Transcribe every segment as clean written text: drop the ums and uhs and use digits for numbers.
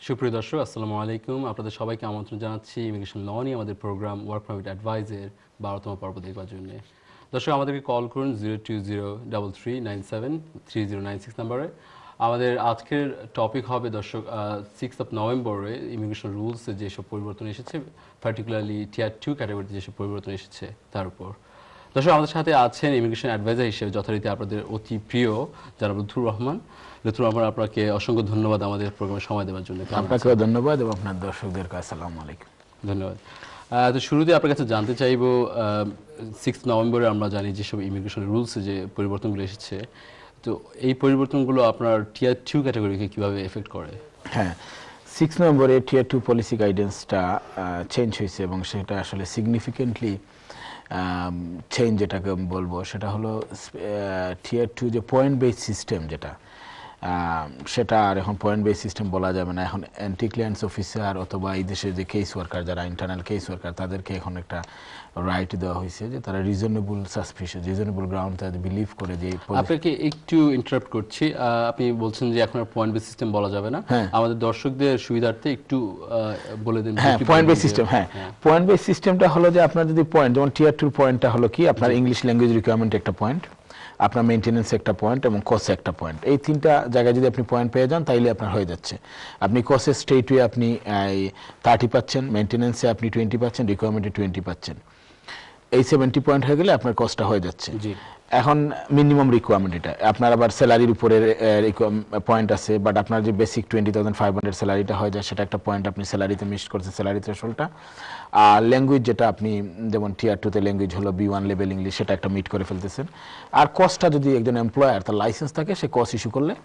সুপ্রিয় দর্শক, আসসালামু আলাইকুম। আপনাদের সবাইকে আমন্ত্রণ জানাচ্ছি ইমিগ্রেশন ল নিয়ে আমাদের প্রোগ্রাম ওয়ার্ক পারমিট অ্যাডভাইজের 12তম পর্ব দেখবার জন্য। দর্শক, আমাদেরকে কল করুন 02033973096 নম্বরে। আমাদের আজকের টপিক হবে দর্শক 6 নভেম্বরে ইমিগ্রেশন রুলসে যেসব পরিবর্তন এসেছে, পার্টিকুলারলি টিয়ার 2 ক্যাটাগরিতে যেসব পরিবর্তন এসেছে তার উপর। দর্শক, আমাদের সাথে আছেন ইমিগ্রেশন অ্যাডভাইজার হিসেবে যথারীতি আপনাদের অতি প্রিয় জনাব লুৎফুর রহমান। লুৎফুর রহমান, আপনাকে অসংখ্য ধন্যবাদ আমাদের প্রোগ্রামে সময় দেওয়ার জন্য। আপনাকেও ধন্যবাদ এবং আপনার দর্শকদেরকে আসসালামু আলাইকুম। ধন্যবাদ। তো শুরুতে আপনার কাছে জানতে চাইব, 6 নভেম্বরে আমরা জানি যেসব ইমিগ্রেশন রুলসে যে পরিবর্তনগুলো এসেছে, তো এই পরিবর্তনগুলো আপনার টিয়ার 2 ক্যাটাগরিকে কীভাবে এফেক্ট করে? হ্যাঁ, 6 নভেম্বরে টিয়ার 2 পলিসি গাইডেন্সটা চেঞ্জ হয়েছে এবং সেটা আসলে সিগনিফিকেন্টলি চেঞ্জ যেটাকে বলবো সেটা হলো টিয়ার 2 যে পয়েন্ট বেস সিস্টেম যেটা সেটা আর এখন পয়েন্ট বেস সিস্টেম বলা যাবে না। এখন অ্যান্টি ক্লিয়ারেন্স অফিসার অথবা এই দেশের যে কেস ওয়ার্কার, যারা ইন্টারনাল কেস ওয়ার্কার, তাদেরকে এখন একটা রাইট দেওয়া হয়েছে যে তারা রিজনেবল সাসপিশন, রিজনেবল গ্রাউন্ড তাদের বিলিভ করে যে। আপনাকে একটু ইন্টারাপ্ট করছি, আপনি বলছেন যে এখন আর পয়েন্ট বেস সিস্টেম বলা যাবে না, আমাদের দর্শকদের সুবিধার্থে একটু বলে দিন। হ্যাঁ, পয়েন্ট বেস সিস্টেম, হ্যাঁ, পয়েন্ট বেস সিস্টেমটা হলো যে আপনার যদি পয়েন্ট, যেমন টিয়ার 2 পয়েন্টটা হলো কি, আপনার ইংলিশ ল্যাঙ্গুয়েজ রিকোয়ারমেন্ট একটা পয়েন্ট, আপনার মেইনটেনেন্স একটা পয়েন্ট এবং কসে একটা পয়েন্ট। এই তিনটা জায়গায় যদি আপনি পয়েন্ট পেয়ে যান তাইলে আপনার হয়ে যাচ্ছে। আপনি কসে স্টেটওয়ে আপনি 30 পাচ্ছেন, মেইনটেনেন্সে আপনি 20 পাচ্ছেন, রিকোয়ারমেন্টে 20 পাচ্ছেন। এই 70 পয়েন্ট হয়ে গেলে আপনার কস্টটা হয়ে যাচ্ছে। এখন মিনিমাম রিকোয়ারমেন্ট এটা, আপনার আবার স্যালারির উপরে পয়েন্ট আছে, বাট আপনার যে বেসিক 20,500 স্যালারিটা হয়ে যায় সেটা একটা পয়েন্ট, আপনি স্যালারিতে মিস করছেন স্যালারি থ্রেশহোল্ডটা। আর ল্যাঙ্গুয়েজ যেটা আপনি যেমন টিয়ার 2 তে ল্যাঙ্গুয়েজ হলো B1 লেভেল ইংলিশ, সেটা একটা মিট করে ফেলতেছেন। আর কস্টটা যদি একজন এমপ্লয়ার তার লাইসেন্স থাকে, সে কস্ট ইস্যু করলে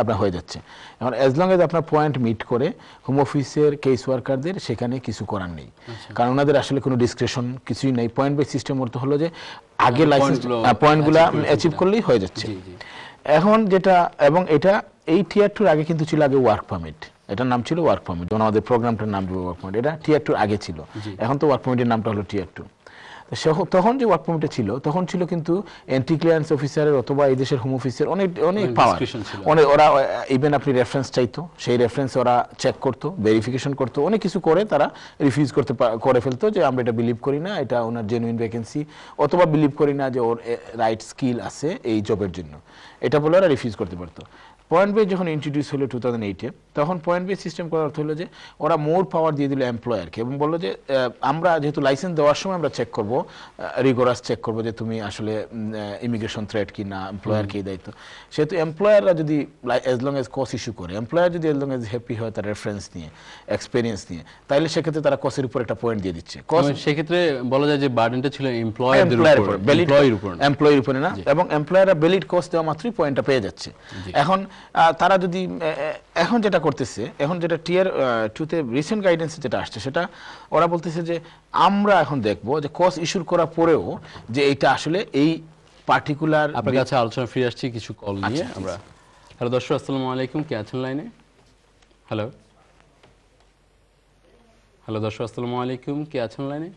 আপনার হয়ে যাচ্ছে। এখন অ্যাজ লং এজ আপনার পয়েন্ট মিট করে, হোম অফিসের কেস ওয়ার্কারদের সেখানে কিছু করার নেই, কারণ ওনাদের আসলে কোনো ডিসক্রিপশন কিছুই নেই। পয়েন্ট বেস সিস্টেম করতে হলো যে আগে লাইসেন্স পয়েন্টগুলো অ্যাচিভ করলেই হয়ে যাচ্ছে এখন যেটা। এবং এটা এই টিয়ার 2 আগে কিন্তু ছিল আগে ওয়ার্ক পারমিট, এটার নাম ছিল ওয়ার্ক পারমিট, যেমন আমাদের প্রোগ্রামটার নাম ছিল ওয়ার্ক পারমিট, এটা টিয়ার 2 আগে ছিল। এখন তো ওয়ার্ক পারমিটের নামটা হলো টিয়ার 2। তখন যে ওয়ার্ক পারমিটে ছিল, তখন ছিল কিন্তু অ্যান্টি ক্লিয়ারেন্স অফিসারের অথবা এই দেশের হোম অফিসের অনেক অনেক পাওয়ার, অনেক ওরা ইভেন আপনি রেফারেন্স চাইতো, সেই রেফারেন্স ওরা চেক করতো, ভেরিফিকেশন করতো, অনেক কিছু করে তারা রিফিউজ করে ফেলতো যে আমরা এটা বিলিভ করি না, এটা ওনার জেনুইন ভ্যাকেন্সি, অথবা বিলিভ করি না যে ওর রাইট স্কিল আছে এই জবের জন্য, এটা বলে ওরা রিফিউজ করতে পারতো। পয়েন্ট বেস যখন ইন্ট্রোডিউস হলো 2008-এ, তখন পয়েন্ট বেস সিস্টেম করার অর্থ হলো যে ওরা মোর পাওয়ার দিয়ে দিল এমপ্লয়ারকে এবং বললো যে আমরা যেহেতু লাইসেন্স দেওয়ার সময় আমরা চেক করবো, রিগোরাস চেক করবো যে তুমি আসলে ইমিগ্রেশন থ্রেট কি না, এমপ্লয়ারকে দায়িত্ব। সেহেতু এমপ্লয়াররা যদি অ্যাজ লং এজ কস ইস্যু করে, এমপ্লয়ার যদি অ্যাজ লং এজ হ্যাপি হয় তার রেফারেন্স নিয়ে, এক্সপিরিয়েন্স নিয়ে, তাহলে সেক্ষেত্রে তারা কসের উপর একটা পয়েন্ট দিয়ে দিচ্ছে। সেক্ষেত্রে বলা যায় যে বার্ডেনটা ছিল এমপ্লয়ের উপরে না, এবং এমপ্লয়াররা ভ্যালিড কস দেওয়া মাত্রই পয়েন্টটা পেয়ে যাচ্ছে। এখন তারা যদি এখন যেটা করতেছে, এখন যেটা টিয়ার 2 তে রিসেন্ট গাইডেন্সে যেটা আসছে, সেটা ওরা বলতেছে যে আমরা এখন দেখবো যে কস ইস্যুর করার পরেও যে এটা আসলে এই পার্টিকুলার। আপনার কাছে আলোচনা ফিরে আসছি কিছু কল নিয়ে আমরা। হ্যালো দর্শক, আসসালামু আলাইকুম, কে আছেন লাইনে? হ্যালো হ্যালো দর্শক, আসসালামু আলাইকুম, কে আছেন লাইনে?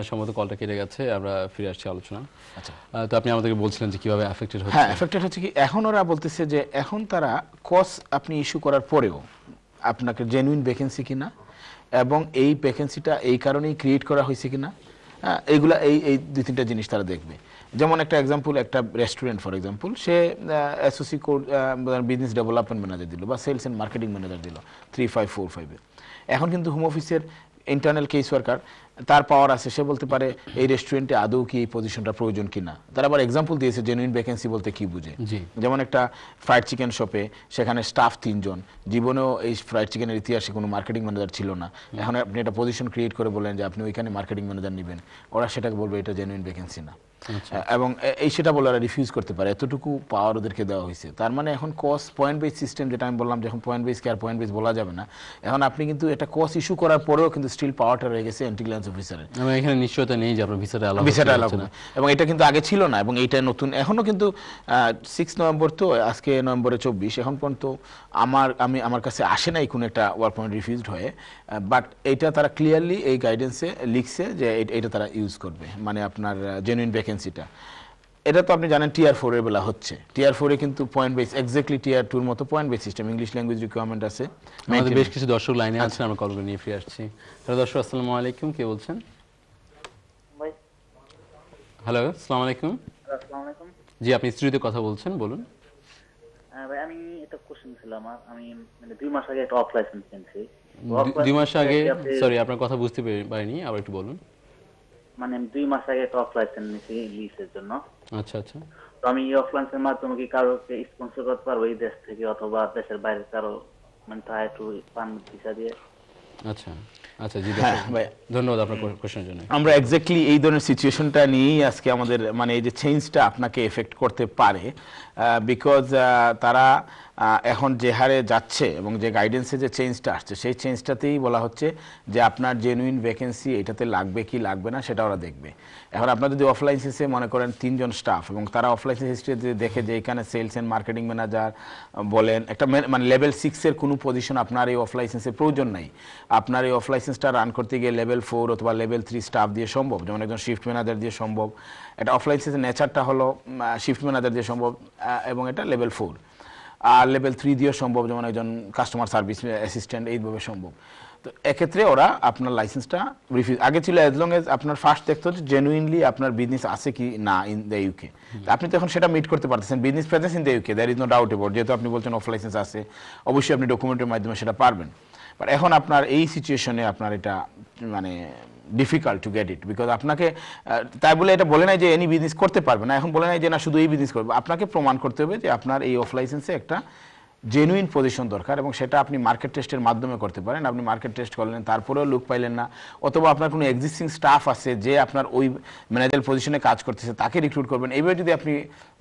সম্ভবত কলটা কেটে গেছে, আমরা ফিরে আসছি আলোচনা। আচ্ছা, তো আপনি আমাদেরকে বলছিলেন যে কিভাবে এফেক্টেড হচ্ছে। হ্যাঁ, এফেক্টেড হচ্ছে কি, এখন ওরা বলতেছে যে এখন তারা কস আপনি ইস্যু করার পরেও আপনাকে জেনুইন ভ্যাকেন্সি কিনা এবং এই ভ্যাকেন্সিটা এই কারণেই ক্রিয়েট করা হয়েছে কিনা, এইগুলা এই 2-3টা জিনিস তারা দেখবে। যেমন একটা এক্সাম্পল, একটা restaurant for example, say SOC code business development manager দিল বা সেলস অ্যান্ড মার্কেটিং ম্যানেজার দিল 3545-এ। এখন কিন্তু হোম অফিসের ইন্টারনাল কেস ওয়ার্কার, তার পাওয়ার আছে, সে বলতে পারে এই রেস্টুরেন্টে আদৌ কি এই পজিশনটা প্রয়োজন কিনা। তারা আবার এক্সাম্পল দিয়েছে জেনুইন ভ্যাকেন্সি বলতে কি বুঝে। যেমন একটা ফ্রাইড চিকেন শপে, সেখানে স্টাফ 3 জন, জীবনেও এই ফ্রাইড চিকেনের ইতিহাসে কোনো মার্কেটিং ম্যানেজার ছিল না। এখন আপনি একটা পজিশন ক্রিয়েট করে বলেন যে আপনি ওইখানে মার্কেটিং ম্যানেজার নেবেন, ওরা সেটাকে বলবে এটা জেনুইন ভ্যাকেন্সি না, এবং এই সেটা বলে ওরা রিফিউজ করতে পারে, এতটুকু পাওয়ার ওদেরকে দেওয়া হয়েছে। তার মানে এখন কস পয়েন্ট বেস সিস্টেম, যেটা আমি বললাম, যখন পয়েন্ট বেসকে আর পয়েন্ট বেস বলা যাবে না, এখন আপনি কিন্তু একটা কস ইস্যু করার পরেও কিন্তু স্টিল পাওয়ারটা রয়ে গেছে অ্যান্টি ক্লিয়ারেন্স অফিসারের। এখানে নিশ্চয়তা নেই যে আপনার ভিসাটা অ্যালাউ না, এবং এটা কিন্তু আগে ছিল না, এবং এইটা নতুন। এখনো কিন্তু 6 নভেম্বর তো, আজকে নভেম্বরে 24, এখন পর্যন্ত আমার কাছে আসে নাই কোনো একটা ওয়ার্ক পারমিট রিফিউজড হয়ে, বাট এইটা তারা ক্লিয়ারলি এই গাইডেন্সে লিখছে যে এটা তারা ইউজ করবে, মানে আপনার জেনুইন ভ্যাকেন্সিটা। এটা তো আপনি জানেন টিয়ার 4 এর বেলা হচ্ছে। টিয়ার 4 এ কিন্তু পয়েন্ট বেস এক্স্যাক্টলি টিয়ার 2 এর মতো point base system, English language requirement আছে। আমাদের বেশ কিছু দর্শক লাইনে আছেন, আমরা কলগুলো নিয়ে ফিরে আসছি। হ্যালো দর্শক, আসসালামু আলাইকুম, কে বলছেন? হ্যালো, আসসালামু আলাইকুম। আসসালামু আলাইকুম। জি, আপনি স্ত্রীতে কথা বলছেন, বলুন। ভাই আমি একটা কোশ্চেন ছিল আমার। আমি মানে 2 মাস আগে একটা অফ লাইসেন্স কিনছি। 2 মাস আগে? সরি, আপনার কথা বুঝতে পারিনি, আবার একটু বলুন। মানে আমি 2 মাস আগে একটা অফ লাইসেন্স নিয়েছি লিসের জন্য। আচ্ছা আচ্ছা। তো আমি এই অফ লাইসেন্সের মাধ্যমে কি কারোকে স্পন্সর করতে পারবো এই দেশ থেকে অথবা দেশের বাইরে কারো, মানে ট্রাই টু পান ভিসা দিয়ে? আচ্ছা আচ্ছা, জি হ্যাঁ ভাই, ধন্যবাদ আপনার কোশ্চেনের জন্য। আমরা এক্স্যাক্টলি এই ধরনের সিচুয়েশনটা নিয়েই আজকে আমাদের মানে এই যে চেঞ্জটা আপনাকে এফেক্ট করতে পারে, বিকজ তারা এখন যে হারে যাচ্ছে এবং যে গাইডেন্সে যে চেঞ্জটা আসছে সেই চেঞ্জটাতেই বলা হচ্ছে যে আপনার জেনুইন ভ্যাকেন্সি এটাতে লাগবে কি লাগবে না সেটা ওরা দেখবে। এখন আপনার যদি অফ লাইসেন্সে মনে করেন 3 জন স্টাফ এবং তারা অফ লাইসেন্স হিস্ট্রিতে দেখে যে এখানে সেলস এন্ড মার্কেটিং ম্যানেজার বলেন একটা মানে লেভেল 6 এর কোনো পজিশন আপনার এই অফ লাইসেন্সের প্রয়োজন নাই, আপনার এই অফ লাইসেন্সটা রান করতে গিয়ে লেভেল 4 অথবা লেভেল 3 স্টাফ দিয়ে সম্ভব, যেমন একজন শিফট ম্যানেজার দিয়ে সম্ভব। এটা অফ লাইসেন্সের নেচারটা হলো শিফট ম্যানেজার দিয়ে সম্ভব এবং এটা লেভেল 4, আর লেভেল 3 দিয়েও সম্ভব, যেমন একজন কাস্টমার সার্ভিস অ্যাসিস্ট্যান্ট, এইভাবে সম্ভব। তো এক্ষেত্রে ওরা আপনার লাইসেন্সটা রিফিউজ, আগে ছিল অ্যাজ লং এজ আপনার ফার্স্ট দেখতে হচ্ছে জেনুইনলি আপনার বিজনেস আছে কি না ইন দ্য ইউকে। আপনি তো এখন সেটা মিট করতে পারতেছেন, business presence in the UK, there is no doubt about, যেহেতু আপনি বলছেন অফ লাইসেন্স আছে, অবশ্যই আপনি ডকুমেন্টের মাধ্যমে সেটা পারবেন। বাট এখন আপনার এই সিচুয়েশনে আপনার এটা মানে difficult to get it, because আপনাকে তাই বলে এটা বলে নাই যে এনি বিজনেস করতে পারবে না, এখন বলে নাই যে না শুধু এই বিজনেস করবে, আপনাকে প্রমাণ করতে হবে যে আপনার এই অফ লাইসেন্সে একটা জেনুইন পজিশন দরকার এবং সেটা আপনি মার্কেট টেস্টের মাধ্যমে করতে পারেন। আপনি মার্কেট টেস্ট করলেন, তারপরেও লুক পাইলেন না, অথবা আপনার কোনো এক্সিস্টিং স্টাফ আছে যে আপনার ওই ম্যানেজার পজিশনে কাজ করতেছে, তাকে রিক্রুট করবেন। এইভাবে যদি আপনি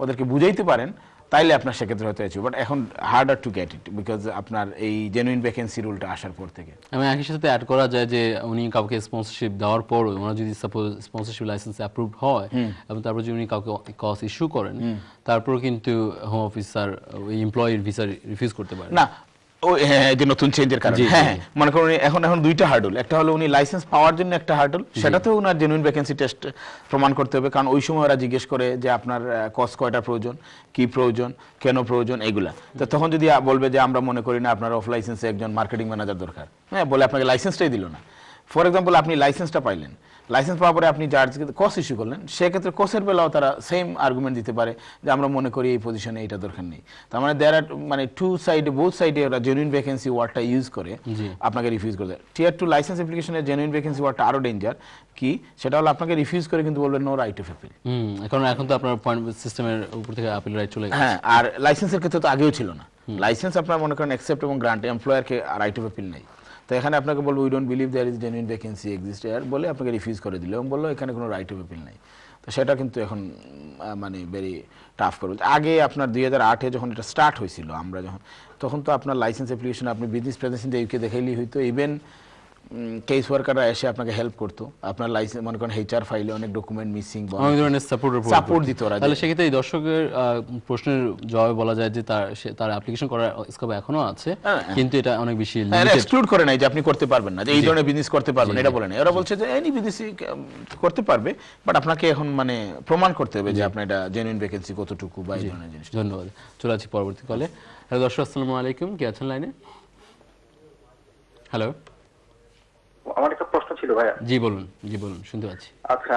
ওদেরকে বুঝাইতে পারেন তাইলে আপনার সেক্ষেত্রে হতে আছে। বাট এখন harder to get it because আপনার এই জেনুইন ভ্যাকেন্সি রুলটা আসার পর থেকে। আমি একই সাথে অ্যাড করা যায় যে উনি কাউকে স্পন্সরশিপ দেওয়ার পর ওনার যদি সাপোজ স্পন্সরশিপ লাইসেন্স অ্যাপ্রুভড হয় এবং তারপর যদি উনি কাউকে কস ইস্যু করেন, তারপর কিন্তু হোম অফিসার ওই এমপ্লয়ির ভিসা রিফিউজ করতে পারে না। ওই হ্যাঁ, যে নতুন চেঞ্জের কারণে হ্যাঁ, মনে করুন এখন দুইটা হার্ডল, একটা হলো উনি লাইসেন্স পাওয়ার জন্য একটা হার্ডল, সেটাতেও ওনার জেনুইন ভ্যাকেন্সি টেস্ট প্রমাণ করতে হবে, কারণ ওই সময় ওরা জিজ্ঞেস করে যে আপনার কস্ট কয়টা প্রয়োজন, কি প্রয়োজন, কেন প্রয়োজন, এগুলা। তো তখন যদি বলবে যে আমরা মনে করি না আপনার অফ লাইসেন্সে একজন মার্কেটিং ম্যানেজার দরকার, হ্যাঁ, বলে আপনাকে লাইসেন্সটাই দিল না। ফর এক্সাম্পল আপনি লাইসেন্সটা পাইলেন, লাইসেন্স পাওয়ার পরে আপনি জাজ কস ইস্যু করলেন, সেক্ষেত্রে কোসের বেলাও তারা সেম আর্গুমেন্ট দিতে পারে যে আমরা মনে করি এই পজিশনে এটা দরকার নেই। তার মানে দেয়ার আর মানে টু সাইডে, বোথ সাইডে ওরা জেনুইন ভ্যাকেন্সি ওয়ার্ডটা ইউজ করে আপনাকে রিফিউজ করে দেয়। টিয়ার 2 লাইসেন্স অ্যাপ্লিকেশনের জেনুইন ভ্যাকেন্সি ওয়ার্ডটা আরো ডেঞ্জার কি, সেটা হলো আপনাকে রিফিউজ করে কিন্তু বলবেন নো রাইট অফ অ্যাপিল। এখন তো আপনার পয়েন্ট সিস্টেমের উপর থেকে আপিল রাইট চলে গেছে। হ্যাঁ, আর লাইসেন্সের ক্ষেত্রে তো আগেও ছিল না। লাইসেন্স আপনার মনে করেন অ্যাকসেপ্ট এবং গ্রান্ট, এমপ্লয়ারকে রাইট অফ অ্যাপিল নেই। তো এখানে আপনাকে বলবো we don't believe there is genuine vacancy exist এর বলে আপনাকে রিফিউজ করে দিল এবং বললো এখানে কোনো রাইট অফ অ্যাপিল নেই। তো সেটা কিন্তু এখন মানে ভেরি টাফ করবে। আগে আপনার 2008-এ যখন এটা স্টার্ট হয়েছিল, আমরা যখন তখন তো আপনার লাইসেন্স অ্যাপ্লিকেশন আপনি business presence in the UK দেখাইলেই হইতো, ইভেন কেস ওয়ার্কাররা এসে আপনাকে হেল্প করতো। আপনার লাইসেন্স মনে করেন এইচআর ফাইলে অনেক ডকুমেন্ট মিসিং, অনেক ধরনের সাপোর্ট দিত ওরা। তাহলে সেক্ষেত্রে এই দর্শকের প্রশ্নের জবাবে বলা যায় যে তার অ্যাপ্লিকেশন করার স্কোপ এখনো আছে, কিন্তু এটা অনেক বেশি এক্সক্লুড করে নাই যে আপনি করতে পারবেন না, যে এই ধরনের বিজনেস করতে পারবেন এটা বলে নাই। ওরা বলছে যে এনি বিজনেস করতে পারবে, বাট আপনাকে এখন মানে প্রমাণ করতে হবে যে আপনার এটা জেনুইন ভ্যাকেন্সি কতটুকু বা এই ধরনের জিনিস। ধন্যবাদ। চলে আসছি পরবর্তী কলে। হ্যালো দর্শক, আসসালামু আলাইকুম, কে আছেন লাইনে? হ্যালো, আমার একটা প্রশ্ন ছিল ভাইয়া। জি বলুন, শুনতে পাচ্ছি। আচ্ছা,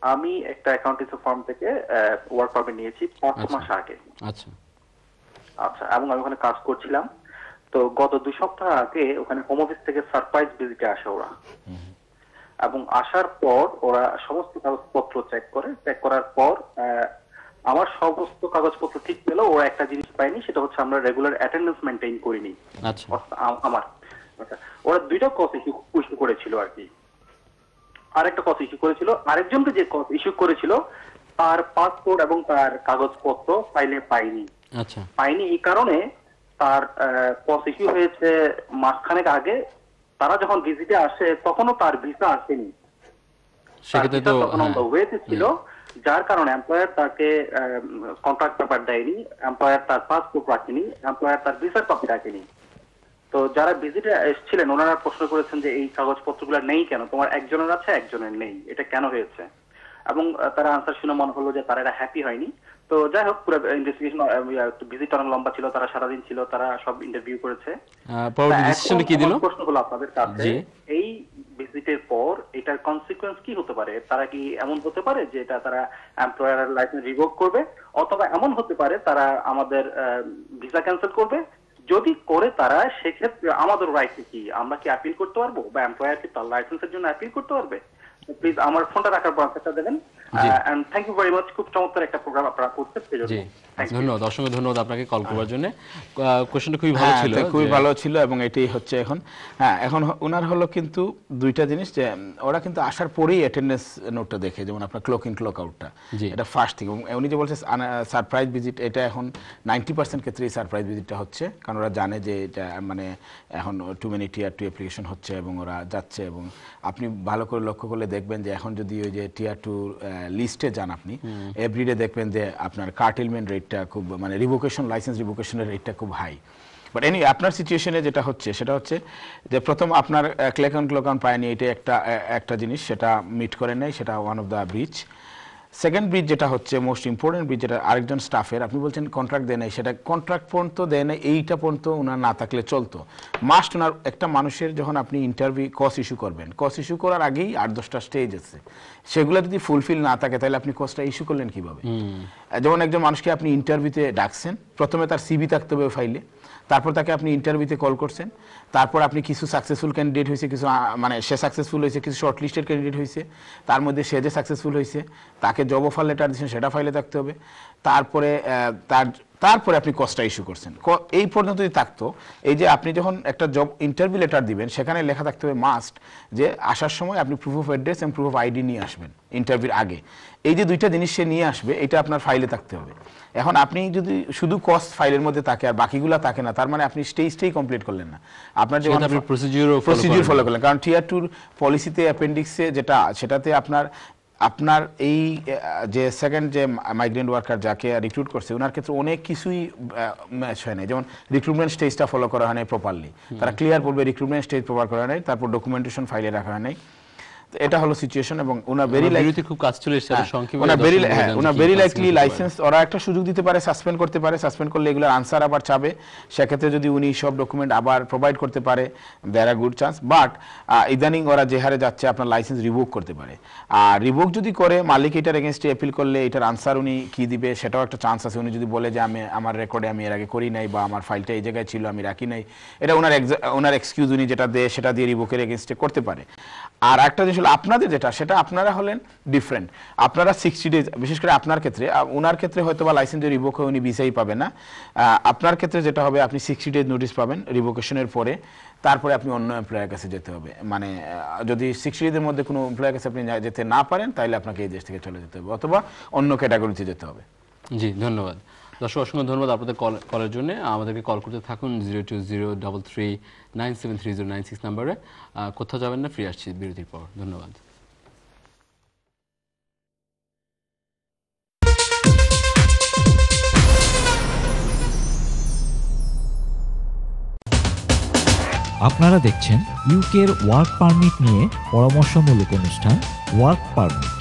আমি একটা অ্যাকাউন্টেন্সি ফার্ম থেকে ওয়ার্ক পারমিট নিয়েছি 5 মাস আগে। আচ্ছা আচ্ছা, এবং আমি ওখানে কাজ করছিলাম। তো গত 2 সপ্তাহ আগে ওখানে হোম অফিস থেকে সারপ্রাইজ ভিজিটে আসে ওরা, এবং আসার পর ওরা সমস্ত কাগজপত্র চেক করার পর আমার সমস্ত কাগজপত্র ঠিক পেলেও ওরা একটা জিনিস পায়নি, সেটা হচ্ছে আমরা রেগুলার অ্যাটেন্ডেন্স মেইনটেইন করিনি। আচ্ছা, আমার ওরা 2টা কস ইস্যু করেছিল আর কি। আরেকটা কস ইস্যু করেছিল, আরেকজনকে যে কস ইস্যু করেছিল তার পাসপোর্ট এবং তার কাগজপত্র ফাইলে পাইনি। আচ্ছা, পাইনি এই কারণে তার কস ইস্যু হয়েছে মাসখানেক আগে। তারা যখন ভিজিটে আসে তখনও তার ভিসা আসেনি, সেক্ষেত্রে তো ওয়েতে ছিল, যার কারণে এমপ্লয়ার তাকে কন্ট্রাক্ট পেপার দেয়নি, এমপ্লয়ার তার পাসপোর্ট রাখেনি, এমপ্লয়ার তার ভিসার কপি রাখেনি। তো যারা ভিজিটে এসেছিলেন ওনারা প্রশ্ন করেছেন যে এই কাগজপত্রগুলো নেই কেন, তোমার একজনের আছে একজনের নেই, এটা কেন হয়েছে? এবং তারা আনসার শুনে মনে হলো যে তারা এটা হ্যাপি হয়নি। তো যাই হোক, পুরো ইনভেস্টিগেশন ভিজিট অনেক লম্বা ছিল, তারা সারাদিন ছিল, তারা সব ইন্টারভিউ করেছে। পরবর্তী তা ডিসিশন এখন কি দিল? আমার প্রশ্ন হলো আপনাদের কাছে, জি। এই ভিজিটের পর এটার কনসিকুয়েন্স কি হতে পারে? তারা কি এমন হতে পারে যে এটা তারা এমপ্লয়ারের লাইসেন্স রিভোক করবে, অথবা এমন হতে পারে তারা আমাদের ভিসা ক্যান্সেল করবে? যদি করে তারা, সেক্ষেত্রে আমাদের রাইট কি? আমরা কি আপিল করতে পারবো, বা এমপ্লয়ার কি তার লাইসেন্সের জন্য আপিল করতে পারবে? প্লিজ আমার ফোনটা রাখার পর আনসারটা দেবেন। And thank you very much, খুব চমৎকার একটা প্রোগ্রাম আপনারা করছেন, সেজন্য জি, থ্যাংক ইউ। ধন্যবাদ, অসংখ্য ধন্যবাদ আপনাকে কল করবার জন্য। কোশ্চেনটা খুবই ভালো ছিল, খুবই যে- ভালো ছিল, এবং এটাই হচ্ছে এখন। হ্যাঁ, এখন ওনার হলো কিন্তু দুইটা জিনিস, যে ওরা কিন্তু আসার পরেই অ্যাটেন্ডেন্স নোটটা দেখে, যেমন আপনার ক্লক ইন ক্লক আউটটা, জি। এটা ফার্স্ট থিং। এবং উনি যে বলছে সারপ্রাইজ ভিজিট, এটা এখন 90% ক্ষেত্রেই সারপ্রাইজ ভিজিটটা হচ্ছে, কারণ ওরা জানে যে এটা মানে এখন টু মেনি টিয়ার 2 অ্যাপ্লিকেশন হচ্ছে এবং ওরা যাচ্ছে। এবং আপনি ভালো করে লক্ষ্য করলে দেখবেন যে এখন যদি ওই যে টিয়ার 2 লিস্টে যান আপনি, এভরিডে দেখবেন যে আপনার কার্টেলমেন্ট রেটটা খুব, মানে রিভোকেশন, লাইসেন্স রিভোকেশনের রেটটা খুব হাই। বাট এনি আপনার সিচুয়েশনে যেটা হচ্ছে সেটা হচ্ছে যে প্রথম আপনার ক্লোকাউন পায়নি, এটা একটা জিনিস, সেটা মিট করে নেই, সেটা one of the breach. Second bridge যেটা হচ্ছে মোস্ট ইম্পর্টেন্ট ব্রিজ, যেটা আরেকজন স্টাফের, আপনি বলছেন কন্ট্রাক্ট দেয় নাই, সেটা কন্ট্রাক্ট পর্যন্ত দেয় নাই, এইটা পর্যন্ত ওনার না থাকলে চলতো। মাস্ট ওনার একটা মানুষের যখন আপনি ইন্টারভিউ কস ইস্যু করবেন, কস ইস্যু করার আগেই 8-10টা স্টেজ আছে, সেগুলো যদি ফুলফিল না থাকে তাহলে আপনি কসটা ইস্যু করলেন কিভাবে? যেমন একজন মানুষকে আপনি ইন্টারভিউতে ডাকছেন, প্রথমে তার সিভি থাকতে হবে ফাইলে, তারপর তাকে আপনি ইন্টারভিউতে কল করছেন, তারপর আপনি কিছু সাকসেসফুল ক্যান্ডিডেট হয়েছে, কিছু মানে সে সাকসেসফুল হয়েছে, কিছু শর্ট লিস্টেড ক্যান্ডিডেট হয়েছে, তার মধ্যে সে যে সাকসেসফুল হয়েছে তাকে জব অফার লেটার দিয়েছেন, সেটা ফাইলে থাকতে হবে। তারপরে আপনি কস্টটা ইস্যু করছেন, এই পর্যন্ত যদি থাকতো, এই যে আপনি যখন একটা জব ইন্টারভিউ লেটার দিবেন সেখানে লেখা থাকতে হবে মাস্ট যে আসার সময় আপনি প্রুফ অফ অ্যাড্রেস এবং প্রুফ অফ আইডি নিয়ে আসবেন ইন্টারভিউর আগে। এই যে দুইটা জিনিস সে নিয়ে আসবে, এটা আপনার ফাইলে থাকতে হবে। এখন আপনি যদি শুধু কস্ট ফাইলের মধ্যে থাকে আর বাকিগুলো থাকে না, তার মানে আপনি স্টেজটাই কমপ্লিট করলেন না। আপনার যে আপনি প্রসিডিউর ফলো করলেন, কারণ টিয়ার 2 পলিসিতে অ্যাপেন্ডিক্সে যেটা, সেটাতে আপনার এই যে সেকেন্ড যে মাইগ্রেন্ট ওয়ার্কার যাকে রিক্রুট করছে, ওনার ক্ষেত্রে অনেক কিছুই ম্যাচ হয় না। যেমন রিক্রুটমেন্ট স্টেজটা ফলো করা হয় নাই প্রপারলি, তারা ক্লিয়ার বলবে রিক্রুটমেন্ট স্টেজ প্রপার করা হয় নাই, তারপর ডকুমেন্টেশন ফাইলে রাখা হয় নাই। এটা হলো সিচুয়েশন। এবং ওনার খুব কাজ চলে এসেছে, সংক্ষেপে ওনার ভেরি লাইকলি লাইসেন্স ওরা একটা সুযোগ দিতে পারে, সাসপেন্ড করতে পারে, সাসপেন্ড করলে এগুলোর আনসার আবার চাবে, সেক্ষেত্রে যদি উনি সব ডকুমেন্ট আবার প্রোভাইড করতে পারে, দেয়ার আ গুড চান্স। বাট ইদানিং ওরা যে হারে যাচ্ছে, আপনার লাইসেন্স রিভোক করতে পারে। আর রিভোক যদি করে, মালিক এটার এগেনস্টে অ্যাপিল করলে এটার আনসার উনি কি দিবে সেটাও একটা চান্স আছে। উনি যদি বলে যে আমার রেকর্ডে আমি এর আগে করি নাই, বা আমার ফাইলটা এই জায়গায় ছিল আমি রাখি নাই, এটা ওনার এক্সকিউজ উনি যেটা দেয় সেটা দিয়ে রিভোকের এগেনস্টে করতে পারে। আর একটা জিনিস হলো আপনাদের যেটা, সেটা আপনারা হলেন ডিফারেন্ট। আপনারা 60 ডেজ, বিশেষ করে আপনার ক্ষেত্রে, ওনার ক্ষেত্রে হয়তো বা লাইসেন্স রিভোক হয়ে উনি ভিসাই পাবেন না। আপনার ক্ষেত্রে যেটা হবে, আপনি 60 ডেজ নোটিশ পাবেন রিভোকেশনের পরে, তারপরে আপনি অন্য এমপ্লয়ের কাছে যেতে হবে। মানে যদি 60 ডেজের মধ্যে কোনো এমপ্লয়ের কাছে আপনি যেতে না পারেন, তাহলে আপনাকে এই দেশ থেকে চলে যেতে হবে, অথবা অন্য ক্যাটাগরিতে যেতে হবে। জি, ধন্যবাদ দর্শক, অসংখ্য ধন্যবাদ আপনাদের কলের জন্য। আমাদেরকে কল করতে থাকুন 02033973096 নাম্বারে। কোথাও যাবেন না, ফিরে আসছি বিরতির পর। ধন্যবাদ। আপনারা দেখছেন ইউকের ওয়ার্ক পারমিট নিয়ে পরামর্শমূলক অনুষ্ঠান ওয়ার্ক পারমিট।